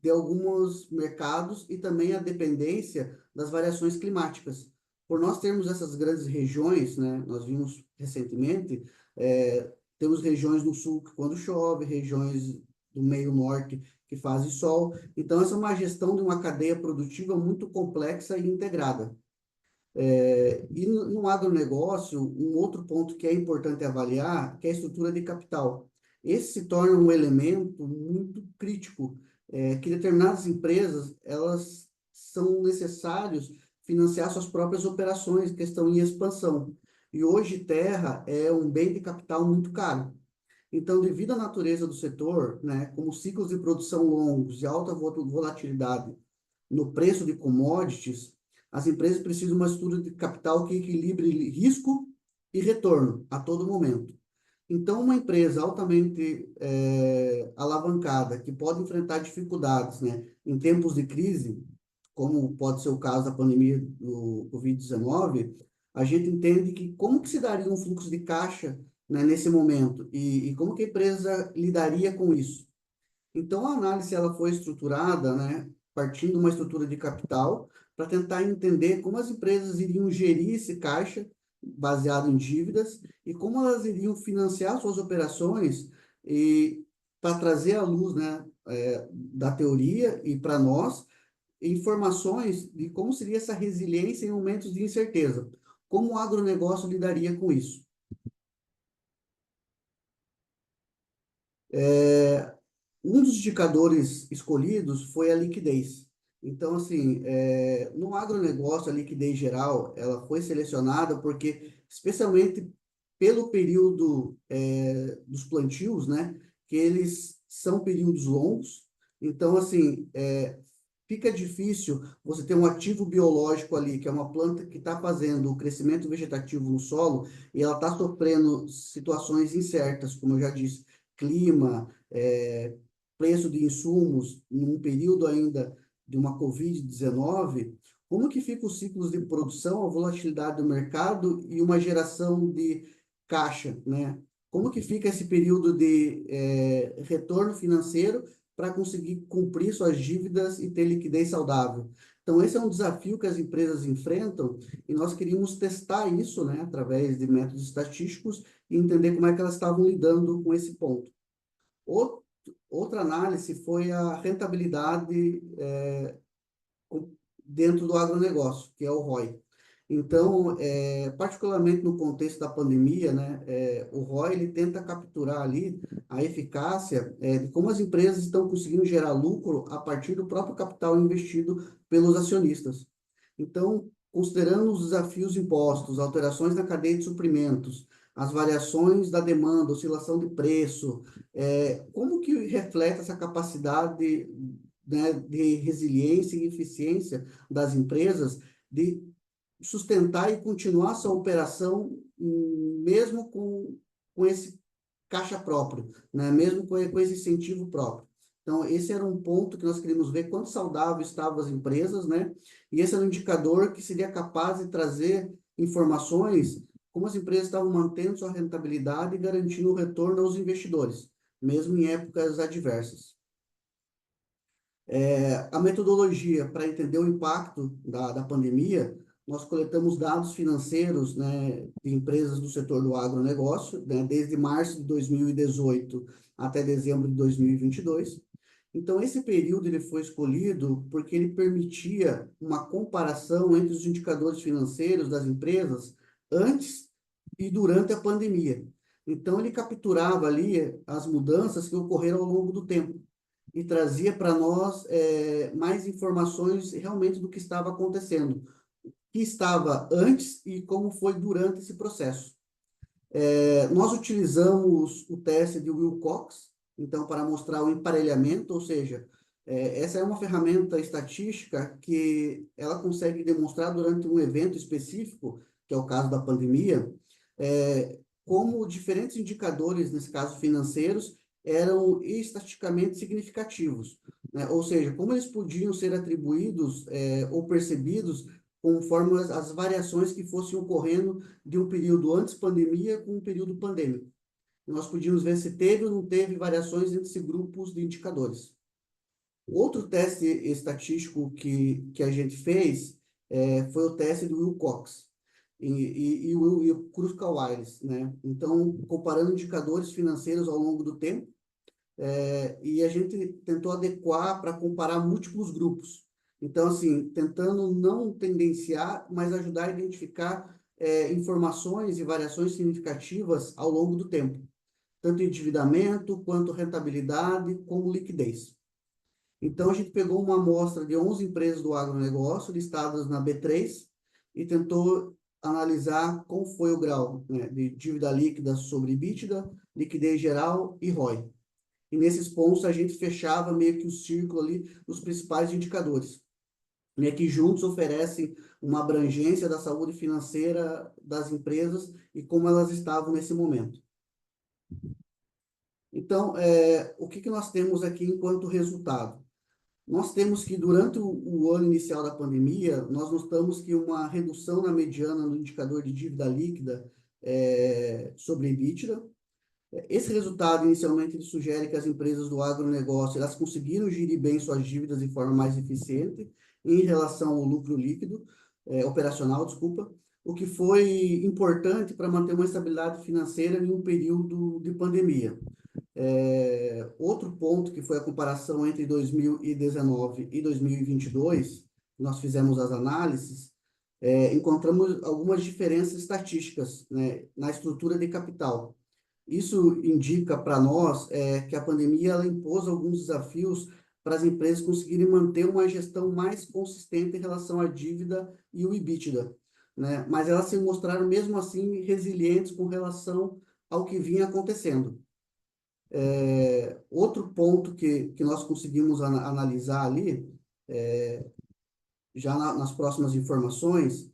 de alguns mercados e também a dependência das variações climáticas. Por nós termos essas grandes regiões, né, nós vimos recentemente, temos regiões no sul que quando chove, regiões do meio norte que fazem sol. Então, essa é uma gestão de uma cadeia produtiva muito complexa e integrada. E no agronegócio, um outro ponto que é importante avaliar, que é a estrutura de capital. Esse se torna um elemento muito crítico, que determinadas empresas, elas são necessários financiar suas próprias operações que estão em expansão. E hoje terra é um bem de capital muito caro. Então, devido à natureza do setor, né, como ciclos de produção longos e alta volatilidade no preço de commodities, as empresas precisam de uma estrutura de capital que equilibre risco e retorno a todo momento. Então, uma empresa altamente alavancada, que pode enfrentar dificuldades, né, em tempos de crise, como pode ser o caso da pandemia do Covid-19, a gente entende que como que se daria um fluxo de caixa, né, nesse momento e como que a empresa lidaria com isso. Então, a análise ela foi estruturada, né, partindo de uma estrutura de capital, para tentar entender como as empresas iriam gerir esse caixa baseado em dívidas e como elas iriam financiar suas operações e para trazer à luz, né, da teoria e para nós informações de como seria essa resiliência em momentos de incerteza, como o agronegócio lidaria com isso. Um dos indicadores escolhidos foi a liquidez. Então, assim, no agronegócio, a liquidez geral, ela foi selecionada porque, especialmente pelo período dos plantios, né, que eles são períodos longos. Então, assim, fica difícil você ter um ativo biológico ali, que é uma planta que está fazendo o crescimento vegetativo no solo, e ela está sofrendo situações incertas, como eu já disse, clima, preço de insumos, num período ainda de uma Covid-19, como que ficam os ciclos de produção, a volatilidade do mercado e uma geração de caixa, né? Como que fica esse período de retorno financeiro para conseguir cumprir suas dívidas e ter liquidez saudável. Então, esse é um desafio que as empresas enfrentam e nós queríamos testar isso, né, através de métodos estatísticos e entender como é que elas estavam lidando com esse ponto. Outra análise foi a rentabilidade dentro do agronegócio, que é o ROI. Então, particularmente no contexto da pandemia, né, o ROI ele tenta capturar ali a eficácia de como as empresas estão conseguindo gerar lucro a partir do próprio capital investido pelos acionistas. Então, considerando os desafios impostos, alterações na cadeia de suprimentos, as variações da demanda, oscilação de preço, como que reflete essa capacidade, né, de resiliência e eficiência das empresas de sustentar e continuar sua operação mesmo com esse caixa próprio, né? Mesmo com esse incentivo próprio. Então, esse era um ponto que nós queríamos ver quanto saudável estavam as empresas, né? E esse era um indicador que seria capaz de trazer informações como as empresas estavam mantendo sua rentabilidade e garantindo o retorno aos investidores, mesmo em épocas adversas. A metodologia para entender o impacto da pandemia, nós coletamos dados financeiros, né, de empresas do setor do agronegócio, né, desde março de 2018 até dezembro de 2022. Então, esse período ele foi escolhido porque ele permitia uma comparação entre os indicadores financeiros das empresas antes e durante a pandemia. Então, ele capturava ali as mudanças que ocorreram ao longo do tempo e trazia para nós mais informações realmente do que estava acontecendo, que estava antes e como foi durante esse processo. Nós utilizamos o teste de Wilcox, então, para mostrar o emparelhamento, ou seja, essa é uma ferramenta estatística que ela consegue demonstrar durante um evento específico, que é o caso da pandemia, como diferentes indicadores, nesse caso financeiros, eram estatisticamente significativos, né? Ou seja, como eles podiam ser atribuídos ou percebidos conforme as variações que fossem ocorrendo de um período antes pandemia com um período pandêmico. Nós podíamos ver se teve ou não teve variações entre esses grupos de indicadores. Outro teste estatístico que a gente fez foi o teste do Wilcox e o Kruskal-Wallis, né? Então, comparando indicadores financeiros ao longo do tempo, e a gente tentou adequar para comparar múltiplos grupos. Então, assim, tentando não tendenciar, mas ajudar a identificar informações e variações significativas ao longo do tempo, tanto endividamento, quanto rentabilidade, como liquidez. Então, a gente pegou uma amostra de 11 empresas do agronegócio listadas na B3 e tentou analisar como foi o grau, né, de dívida líquida sobre EBITDA, liquidez geral e ROI. E nesses pontos a gente fechava meio que o círculo ali dos principais indicadores, né, que juntos oferecem uma abrangência da saúde financeira das empresas e como elas estavam nesse momento. Então, o que nós temos aqui enquanto resultado? Nós temos que, durante o ano inicial da pandemia, nós notamos que uma redução na mediana no indicador de dívida líquida sobre EBITDA. Esse resultado, inicialmente, ele sugere que as empresas do agronegócio elas conseguiram gerir bem suas dívidas de forma mais eficiente em relação ao lucro líquido, operacional, desculpa, o que foi importante para manter uma estabilidade financeira em um período de pandemia. Outro ponto que foi a comparação entre 2019 e 2022, nós fizemos as análises, encontramos algumas diferenças estatísticas, né, na estrutura de capital. Isso indica para nós que a pandemia ela impôs alguns desafios para as empresas conseguirem manter uma gestão mais consistente em relação à dívida e o EBITDA, né? Mas elas se mostraram mesmo assim resilientes com relação ao que vinha acontecendo. Outro ponto que nós conseguimos analisar ali, já nas próximas informações,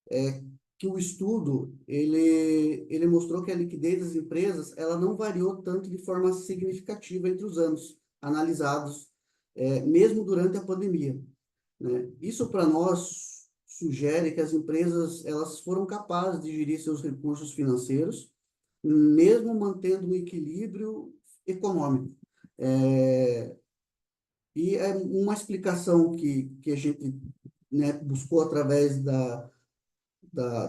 é que o estudo ele mostrou que a liquidez das empresas ela não variou tanto de forma significativa entre os anos analisados, mesmo durante a pandemia, né? Isso para nós sugere que as empresas elas foram capazes de gerir seus recursos financeiros, mesmo mantendo um equilíbrio econômico. E é uma explicação que a gente, né, buscou através da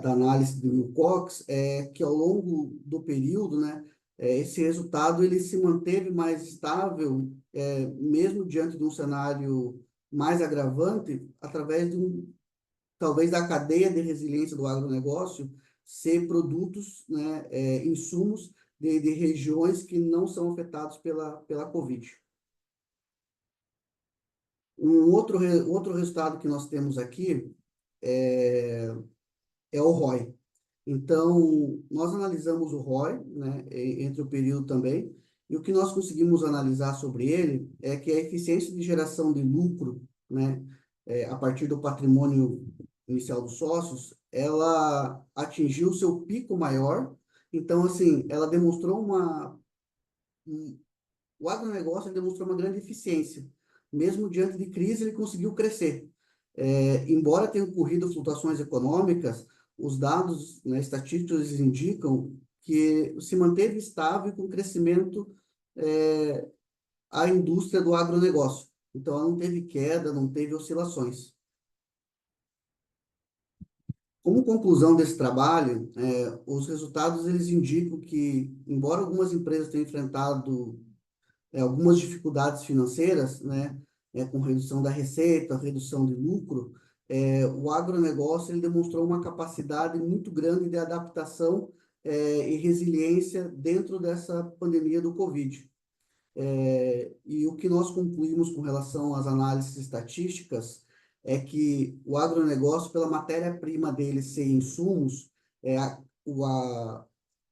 análise do Wilcox é que ao longo do período, né, esse resultado ele se manteve mais estável, mesmo diante de um cenário mais agravante, através talvez da cadeia de resiliência do agronegócio ser produtos, né, insumos de regiões que não são afetados pela Covid. Outro resultado que nós temos aqui é o ROI. Então, nós analisamos o ROI, né, entre o período também, e o que nós conseguimos analisar sobre ele é que a eficiência de geração de lucro, né, a partir do patrimônio inicial dos sócios, ela atingiu o seu pico maior. Então, assim, ela demonstrou o agronegócio demonstrou uma grande eficiência. Mesmo diante de crise, ele conseguiu crescer. Embora tenham ocorrido flutuações econômicas, os dados, né, estatísticos indicam que se manteve estável com o crescimento a indústria do agronegócio. Então, ela não teve queda, não teve oscilações. Como conclusão desse trabalho, os resultados eles indicam que, embora algumas empresas tenham enfrentado algumas dificuldades financeiras, né, com redução da receita, redução de lucro, o agronegócio ele demonstrou uma capacidade muito grande de adaptação e resiliência dentro dessa pandemia do Covid. E o que nós concluímos com relação às análises estatísticas é que o agronegócio, pela matéria-prima dele ser insumos,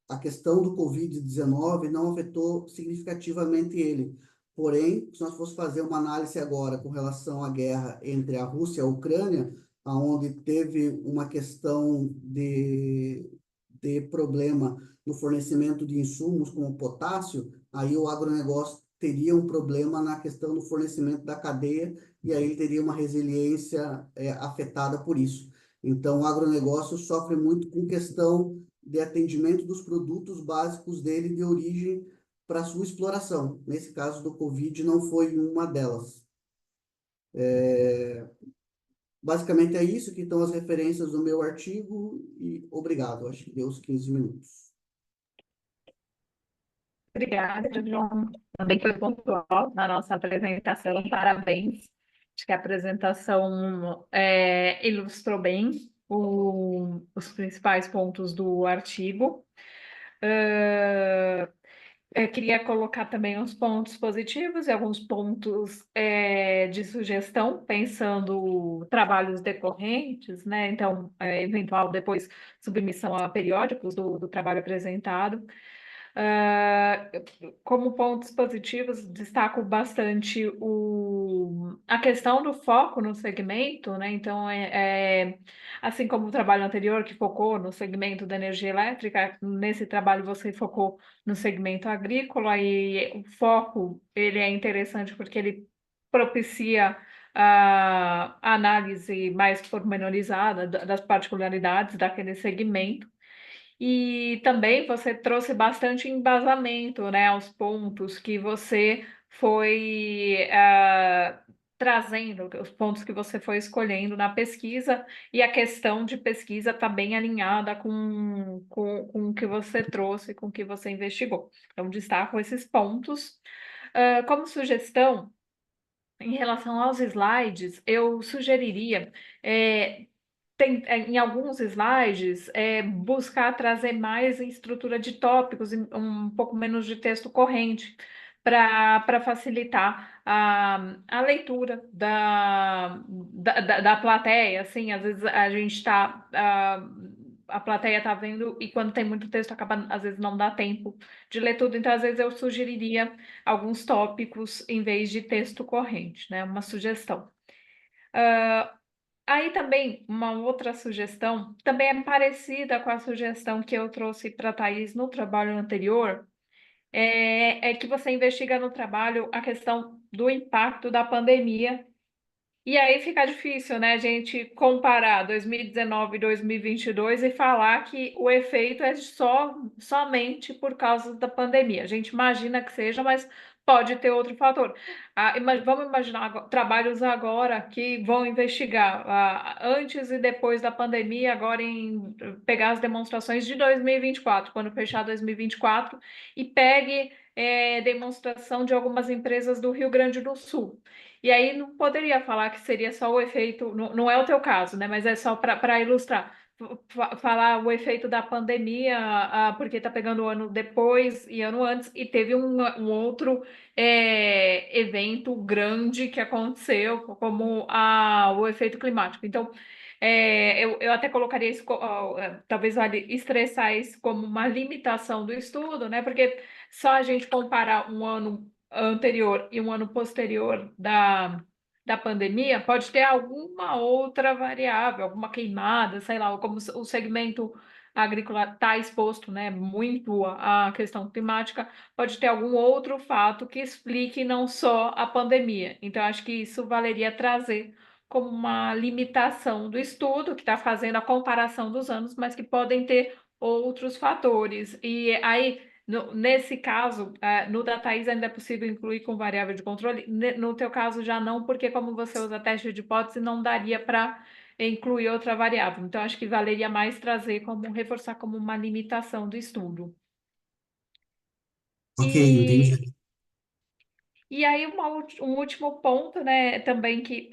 a questão do Covid-19 não afetou significativamente ele. Porém, se nós fosse fazer uma análise agora com relação à guerra entre a Rússia e a Ucrânia, onde teve uma questão de problema no fornecimento de insumos como potássio, aí o agronegócio teria um problema na questão do fornecimento da cadeia e aí ele teria uma resiliência afetada por isso. Então, o agronegócio sofre muito com questão de atendimento dos produtos básicos dele de origem para sua exploração. Nesse caso do Covid, não foi uma delas. Basicamente é isso que estão as referências do meu artigo e obrigado. Acho que deu os 15 minutos. Obrigada, João. Também foi pontual na nossa apresentação. Parabéns. Acho que a apresentação ilustrou bem os principais pontos do artigo. Eu queria colocar também uns pontos positivos e alguns pontos de sugestão, pensando trabalhos decorrentes, né? Então, eventual depois submissão a periódicos do trabalho apresentado. Como pontos positivos, destaco bastante a questão do foco no segmento, né? Então, assim como o trabalho anterior, que focou no segmento da energia elétrica, nesse trabalho você focou no segmento agrícola, e o foco ele é interessante porque ele propicia a análise mais pormenorizada das particularidades daquele segmento. E também você trouxe bastante embasamento, né, aos pontos que você foi trazendo, os pontos que você foi escolhendo na pesquisa, e a questão de pesquisa está bem alinhada com o que você trouxe, com o que você investigou. Então, destaco esses pontos. Como sugestão, em relação aos slides, eu sugeriria em alguns slides, buscar trazer mais em estrutura de tópicos, um pouco menos de texto corrente, para facilitar a leitura da plateia. Assim, às vezes a gente está. A plateia está vendo e quando tem muito texto acaba, às vezes não dá tempo de ler tudo, então às vezes eu sugeriria alguns tópicos em vez de texto corrente, né? Uma sugestão. Aí também, uma outra sugestão, também é parecida com a sugestão que eu trouxe para a Thaís no trabalho anterior, é que você investiga no trabalho a questão do impacto da pandemia. E aí fica difícil, né, a gente comparar 2019 e 2022 e falar que o efeito é somente por causa da pandemia. A gente imagina que seja, mas pode ter outro fator. Vamos imaginar trabalhos agora que vão investigar antes e depois da pandemia, agora em pegar as demonstrações de 2024, quando fechar 2024, e pegue demonstração de algumas empresas do Rio Grande do Sul. E aí não poderia falar que seria só o efeito, não é o teu caso, né? Mas é só para ilustrar falar o efeito da pandemia, porque está pegando o ano depois e ano antes, e teve um outro evento grande que aconteceu, como o efeito climático. Então, eu até colocaria isso, talvez vale estressar isso como uma limitação do estudo, né? Porque só a gente comparar um ano anterior e um ano posterior da pandemia, pode ter alguma outra variável, alguma queimada, sei lá, ou como o segmento agrícola está exposto, né, muito à questão climática, pode ter algum outro fato que explique não só a pandemia. Então, acho que isso valeria trazer como uma limitação do estudo, que está fazendo a comparação dos anos, mas que podem ter outros fatores. E aí, nesse caso, no da Thaís ainda é possível incluir com variável de controle. No teu caso já não, porque como você usa teste de hipótese, não daria para incluir outra variável. Então, acho que valeria mais trazer como, reforçar como uma limitação do estudo. Ok, E entendi. e aí, um último ponto, né, também que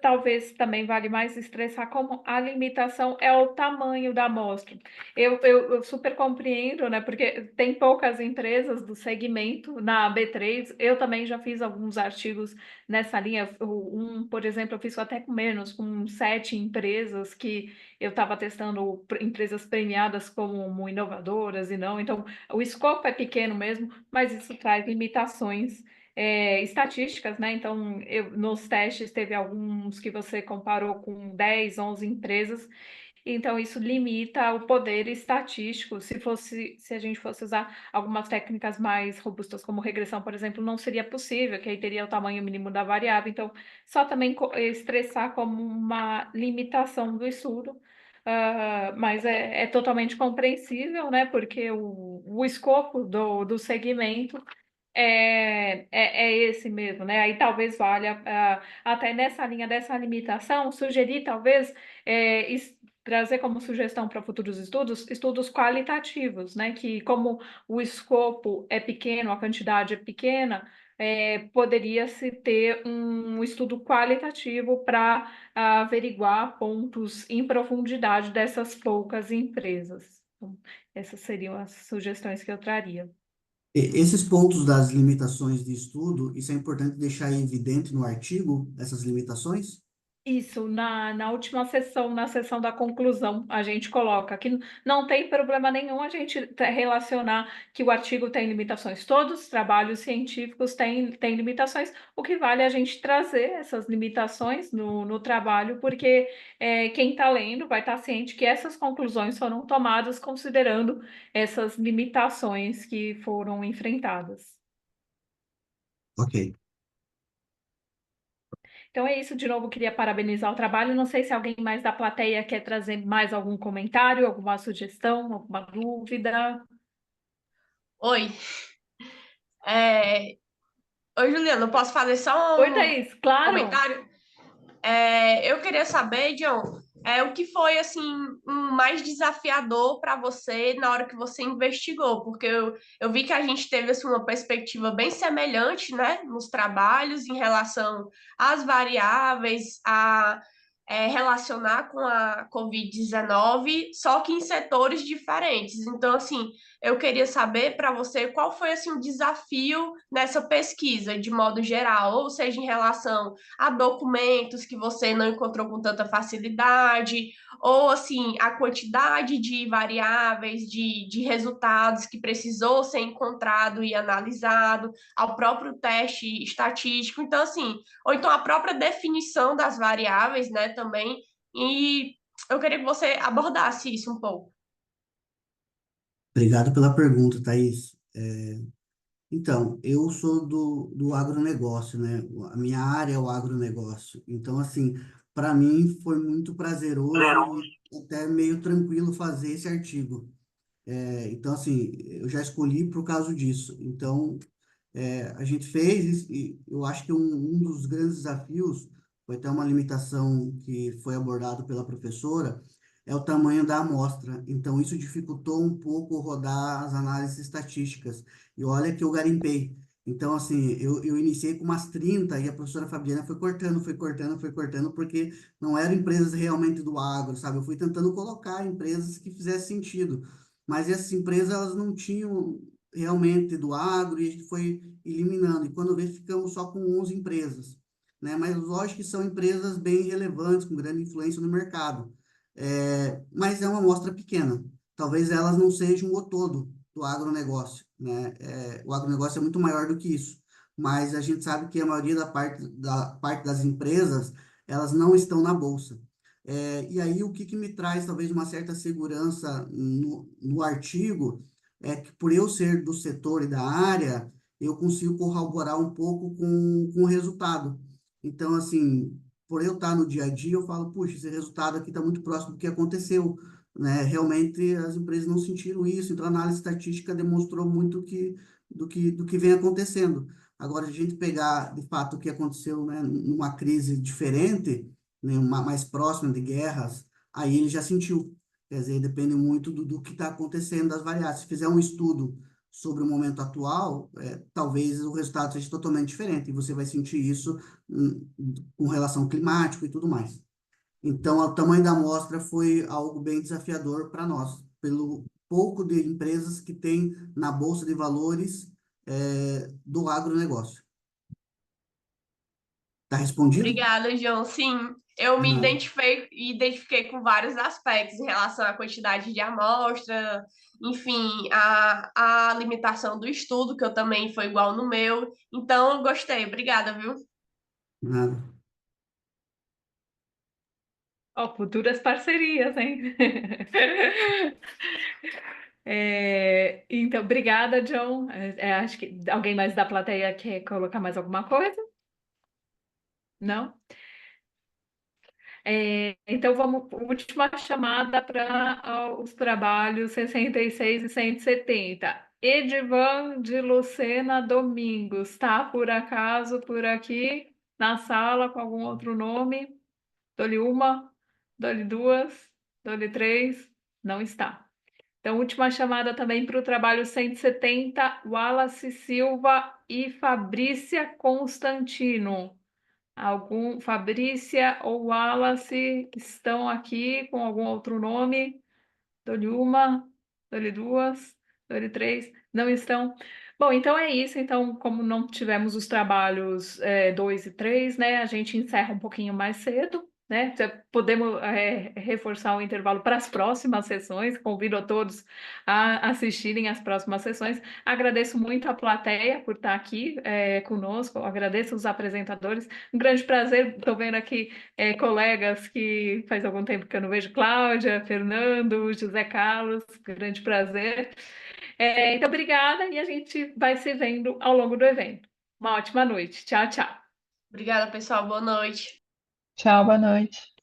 talvez também vale mais estressar, como a limitação é o tamanho da amostra. Eu super compreendo, né, porque tem poucas empresas do segmento na B3. Eu também já fiz alguns artigos nessa linha. Por exemplo, eu fiz até com menos, com 7 empresas que eu estava testando empresas premiadas como inovadoras e não. Então, o escopo é pequeno mesmo, mas isso traz limitações estatísticas, né? Então, nos testes teve alguns que você comparou com 10, 11 empresas, então isso limita o poder estatístico. Se a gente fosse usar algumas técnicas mais robustas, como regressão, por exemplo, não seria possível, que aí teria o tamanho mínimo da variável. Então, só também estressar como uma limitação do estudo. Mas é totalmente compreensível, né? Porque o escopo do segmento é esse mesmo, né? Aí talvez valha, até nessa linha dessa limitação, sugerir talvez trazer como sugestão para futuros estudos, estudos qualitativos, né? Que como o escopo é pequeno, a quantidade é pequena, poderia-se ter um estudo qualitativo para averiguar pontos em profundidade dessas poucas empresas. Então, essas seriam as sugestões que eu traria. Esses pontos das limitações de estudo, isso é importante deixar evidente no artigo, essas limitações? Isso, na última sessão, na sessão da conclusão, a gente coloca que não tem problema nenhum a gente relacionar que o artigo tem limitações. Todos os trabalhos científicos têm limitações. O que vale é a gente trazer essas limitações no trabalho, porque quem está lendo vai estar ciente que essas conclusões foram tomadas considerando essas limitações que foram enfrentadas. Ok. Então é isso, de novo, queria parabenizar o trabalho. Não sei se alguém mais da plateia quer trazer mais algum comentário, alguma sugestão, alguma dúvida. Oi, é... Oi, Juliana, eu posso fazer só Oi, um Thaís, claro. comentário? Eu queria saber, John, o que foi assim mais desafiador para você na hora que você investigou, porque eu vi que a gente teve assim, uma perspectiva bem semelhante, né, nos trabalhos em relação às variáveis, a relacionar com a Covid-19, só que em setores diferentes. Então, assim, eu queria saber para você qual foi assim o desafio nessa pesquisa, de modo geral, ou seja, em relação a documentos que você não encontrou com tanta facilidade, ou assim, a quantidade de variáveis, de resultados que precisou ser encontrado e analisado, ao próprio teste estatístico. Então, assim, ou então a própria definição das variáveis, né, também. E eu queria que você abordasse isso um pouco. Obrigado pela pergunta, Thaís. Então, eu sou do agronegócio, né? A minha área é o agronegócio. Então, assim, para mim foi muito prazeroso e até meio tranquilo fazer esse artigo. Então, assim, eu já escolhi por causa disso. Então, A gente fez, e eu acho que um dos grandes desafios, foi até uma limitação que foi abordado pela professora, é o tamanho da amostra. Então, isso dificultou um pouco rodar as análises estatísticas. E olha que eu garimpei. Então, assim, eu iniciei com umas 30 e a professora Fabiana foi cortando, foi cortando, foi cortando, porque não eram empresas realmente do agro, sabe? Eu fui tentando colocar empresas que fizessem sentido. Mas essas empresas, elas não tinham realmente do agro e a gente foi eliminando. E quando vê, ficamos só com 11 empresas, né? Mas lógico que são empresas bem relevantes, com grande influência no mercado. Mas é uma amostra pequena. Talvez elas não sejam o todo do agronegócio, né? O agronegócio é muito maior do que isso. Mas a gente sabe que a maioria da parte das empresas, elas não estão na bolsa. E aí, o que, que me traz talvez uma certa segurança no artigo é que, por eu ser do setor e da área, eu consigo corroborar um pouco com o resultado. Então, assim, por eu estar no dia a dia, eu falo, puxa, esse resultado aqui está muito próximo do que aconteceu, né? Realmente, as empresas não sentiram isso, então a análise estatística demonstrou muito do que vem acontecendo. Agora, a gente pegar, de fato, o que aconteceu, né, numa crise diferente, né, mais próxima de guerras, aí ele já sentiu. Quer dizer, depende muito do que está acontecendo, das variáveis. Se fizer um estudo sobre o momento atual, talvez o resultado seja totalmente diferente, e você vai sentir isso com relação climático e tudo mais. Então, o tamanho da amostra foi algo bem desafiador para nós, pelo pouco de empresas que tem na Bolsa de Valores do agronegócio. Está respondido? Obrigada, João. Sim, eu De me nada. identifiquei com vários aspectos em relação à quantidade de amostra, enfim, a limitação do estudo, que eu também foi igual no meu. Então, eu gostei. Obrigada, viu? De nada. Ó, futuras parcerias, hein? Então, obrigada, John. Acho que alguém mais da plateia quer colocar mais alguma coisa? Não? Então, vamos, última chamada para os trabalhos 66 e 170. Edivan de Lucena Domingos, está por acaso por aqui na sala com algum outro nome? Dou-lhe uma, dou-lhe duas, dou-lhe três, não está. Então, última chamada também para o trabalho 170, Wallace Silva e Fabrícia Constantino. Fabrícia ou Wallace estão aqui com algum outro nome? Dou-lhe uma, dou-lhe duas, dou-lhe três, não estão. Bom, então é isso. Então, como não tivemos os trabalhos 2 e 3, né, a gente encerra um pouquinho mais cedo, né? Podemos reforçar o intervalo para as próximas sessões. Convido a todos a assistirem às próximas sessões. Agradeço muito a plateia por estar aqui conosco. Agradeço os apresentadores. Um grande prazer. Estou vendo aqui colegas que faz algum tempo que eu não vejo, Cláudia, Fernando, José Carlos, grande prazer. Então, obrigada e a gente vai se vendo ao longo do evento. Uma ótima noite. Tchau, tchau. Obrigada, pessoal. Boa noite. Tchau, boa noite.